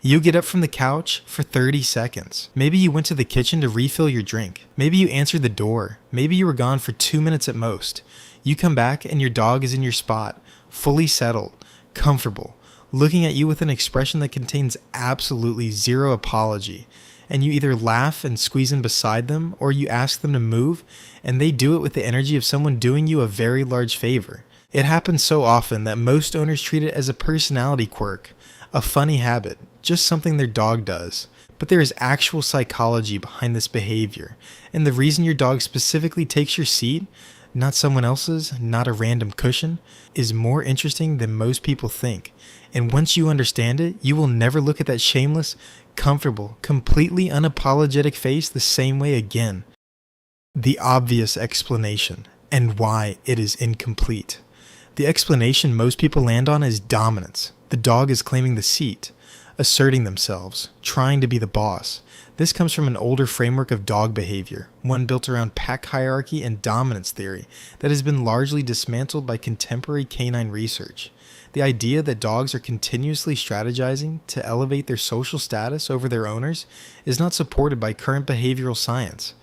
You get up from the couch for 30 seconds. Maybe you went to the kitchen to refill your drink. Maybe you answered the door. Maybe you were gone for 2 minutes at most. You come back and your dog is in your spot, fully settled, comfortable, looking at you with an expression that contains absolutely zero apology. And you either laugh and squeeze in beside them, or you ask them to move, and they do it with the energy of someone doing you a very large favor. It happens so often that most owners treat it as a personality quirk, a funny habit, just something their dog does. But there is actual psychology behind this behavior, and the reason your dog specifically takes your seat, not someone else's, not a random cushion, is more interesting than most people think. And once you understand it, you will never look at that shameless, comfortable, completely unapologetic face the same way again. The obvious explanation, and why it is incomplete. The explanation most people land on is dominance. The dog is claiming the seat, asserting themselves, trying to be the boss. This comes from an older framework of dog behavior, one built around pack hierarchy and dominance theory that has been largely dismantled by contemporary canine research. The idea that dogs are continuously strategizing to elevate their social status over their owners is not supported by current behavioral science.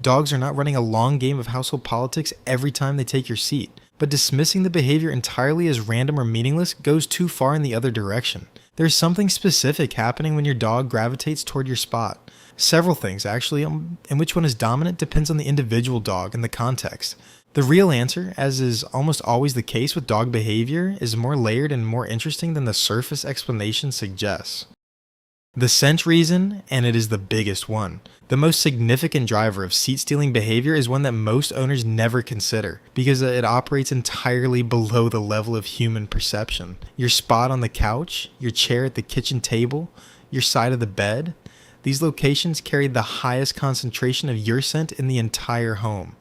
Dogs are not running a long game of household politics every time they take your seat, but dismissing the behavior entirely as random or meaningless goes too far in the other direction. There's something specific happening when your dog gravitates toward your spot. Several things, actually, and which one is dominant depends on the individual dog and the context. The real answer, as is almost always the case with dog behavior, is more layered and more interesting than the surface explanation suggests. The scent reason, and it is the biggest one. The most significant driver of seat-stealing behavior is one that most owners never consider, because it operates entirely below the level of human perception. Your spot on the couch, your chair at the kitchen table, your side of the bed, these locations carry the highest concentration of your scent in the entire home.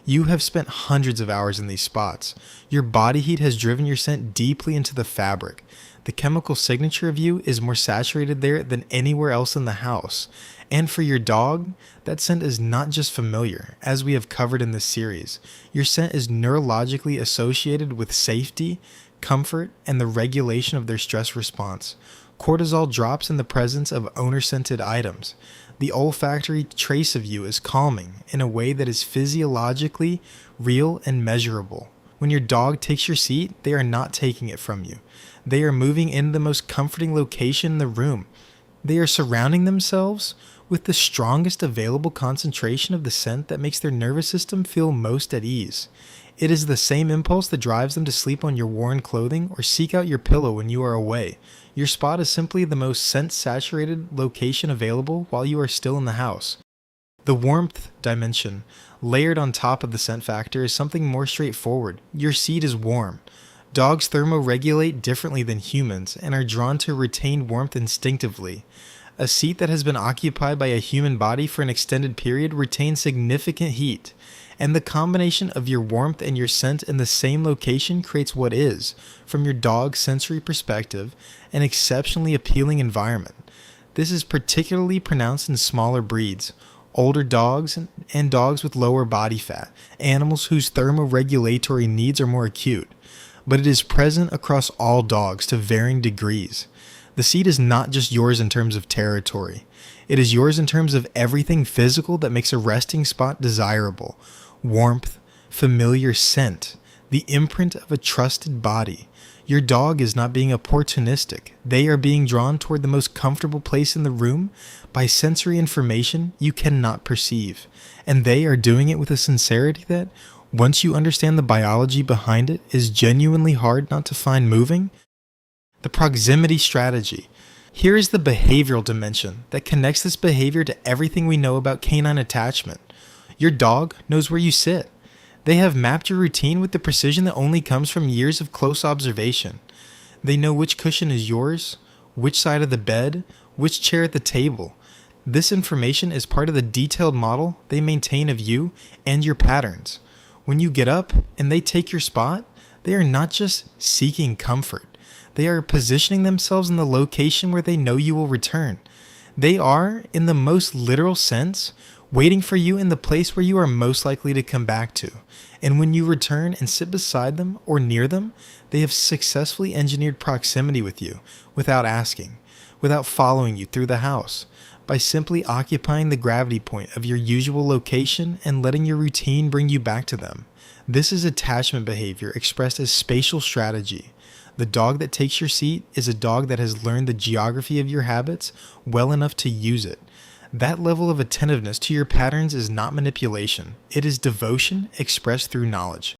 You have spent hundreds of hours in these spots. Your body heat has driven your scent deeply into the fabric. The chemical signature of you is more saturated there than anywhere else in the house. And for your dog, that scent is not just familiar, as we have covered in this series. Your scent is neurologically associated with safety, comfort, and the regulation of their stress response. Cortisol drops in the presence of owner-scented items. The olfactory trace of you is calming in a way that is physiologically real and measurable. When your dog takes your seat, they are not taking it from you. They are moving into the most comforting location in the room. They are surrounding themselves with the strongest available concentration of the scent that makes their nervous system feel most at ease. It is the same impulse that drives them to sleep on your worn clothing or seek out your pillow when you are away. Your spot is simply the most scent-saturated location available while you are still in the house. The warmth dimension, layered on top of the scent factor, is something more straightforward. Your seat is warm. Dogs thermoregulate differently than humans and are drawn to retain warmth instinctively. A seat that has been occupied by a human body for an extended period retains significant heat, and the combination of your warmth and your scent in the same location creates what is, from your dog's sensory perspective, an exceptionally appealing environment. This is particularly pronounced in smaller breeds, older dogs, and dogs with lower body fat, animals whose thermoregulatory needs are more acute. But it is present across all dogs to varying degrees. The seat is not just yours in terms of territory. It is yours in terms of everything physical that makes a resting spot desirable. Warmth, familiar scent, the imprint of a trusted body. Your dog is not being opportunistic. They are being drawn toward the most comfortable place in the room by sensory information you cannot perceive. And they are doing it with a sincerity that, once you understand the biology behind it, is genuinely hard not to find moving. The proximity strategy. Here is the behavioral dimension that connects this behavior to everything we know about canine attachment. Your dog knows where you sit. They have mapped your routine with the precision that only comes from years of close observation. They know which cushion is yours, which side of the bed, which chair at the table. This information is part of the detailed model they maintain of you and your patterns. When you get up and they take your spot, they are not just seeking comfort. They are positioning themselves in the location where they know you will return. They are, in the most literal sense, waiting for you in the place where you are most likely to come back to. And when you return and sit beside them or near them, they have successfully engineered proximity with you without asking. without following you through the house, by simply occupying the gravity point of your usual location and letting your routine bring you back to them. This is attachment behavior expressed as spatial strategy. The dog that takes your seat is a dog that has learned the geography of your habits well enough to use it. That level of attentiveness to your patterns is not manipulation. It is devotion expressed through knowledge,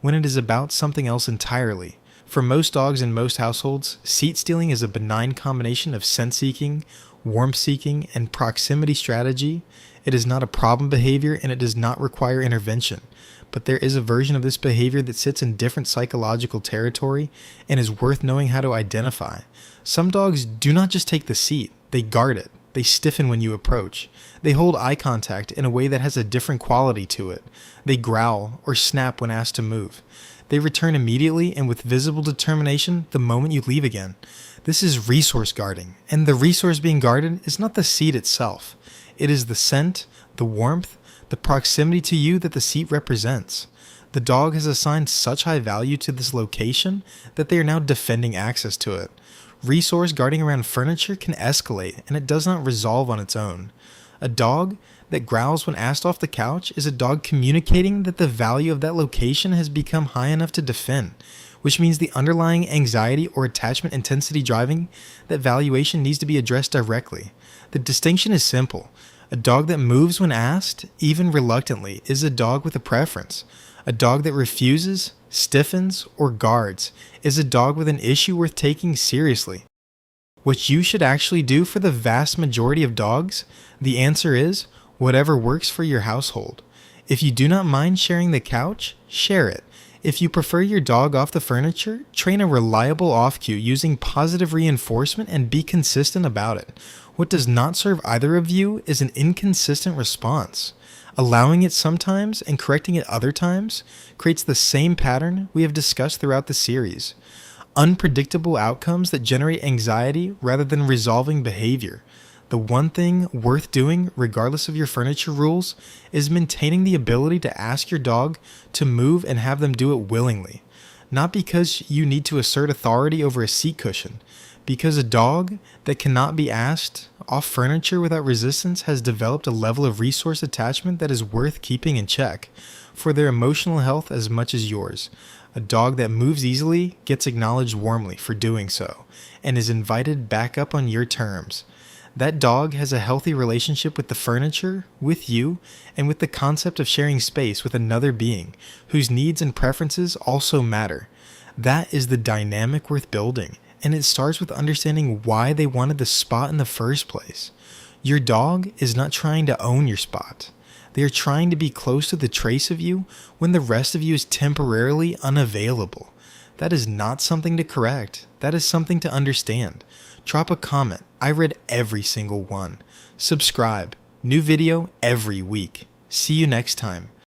when it is about something else entirely. For most dogs in most households, seat stealing is a benign combination of scent-seeking, warmth-seeking, and proximity strategy. It is not a problem behavior and it does not require intervention. But there is a version of this behavior that sits in different psychological territory and is worth knowing how to identify. Some dogs do not just take the seat, they guard it. They stiffen when you approach. They hold eye contact in a way that has a different quality to it. They growl or snap when asked to move. They return immediately and with visible determination the moment you leave again. This is resource guarding, and the resource being guarded is not the seat itself. It is the scent, the warmth, the proximity to you that the seat represents. The dog has assigned such high value to this location that they are now defending access to it. Resource guarding around furniture can escalate, and it does not resolve on its own. A dog that growls when asked off the couch is a dog communicating that the value of that location has become high enough to defend, which means the underlying anxiety or attachment intensity driving that valuation needs to be addressed directly. The distinction is simple. A dog that moves when asked, even reluctantly, is a dog with a preference. A dog that refuses, stiffens, or guards is a dog with an issue worth taking seriously. What you should actually do for the vast majority of dogs, the answer is whatever works for your household. If you do not mind sharing the couch, share it. If you prefer your dog off the furniture, train a reliable off cue using positive reinforcement and be consistent about it. What does not serve either of you is an inconsistent response. Allowing it sometimes and correcting it other times creates the same pattern we have discussed throughout the series. Unpredictable outcomes that generate anxiety rather than resolving behavior. The one thing worth doing, regardless of your furniture rules, is maintaining the ability to ask your dog to move and have them do it willingly. Not because you need to assert authority over a seat cushion, because a dog that cannot be asked off furniture without resistance has developed a level of resource attachment that is worth keeping in check, for their emotional health as much as yours. A dog that moves easily gets acknowledged warmly for doing so, and is invited back up on your terms. That dog has a healthy relationship with the furniture, with you, and with the concept of sharing space with another being, whose needs and preferences also matter. That is the dynamic worth building, and it starts with understanding why they wanted the spot in the first place. Your dog is not trying to own your spot. They are trying to be close to the trace of you when the rest of you is temporarily unavailable. That is not something to correct. That is something to understand. Drop a comment. I read every single one. Subscribe. New video every week. See you next time.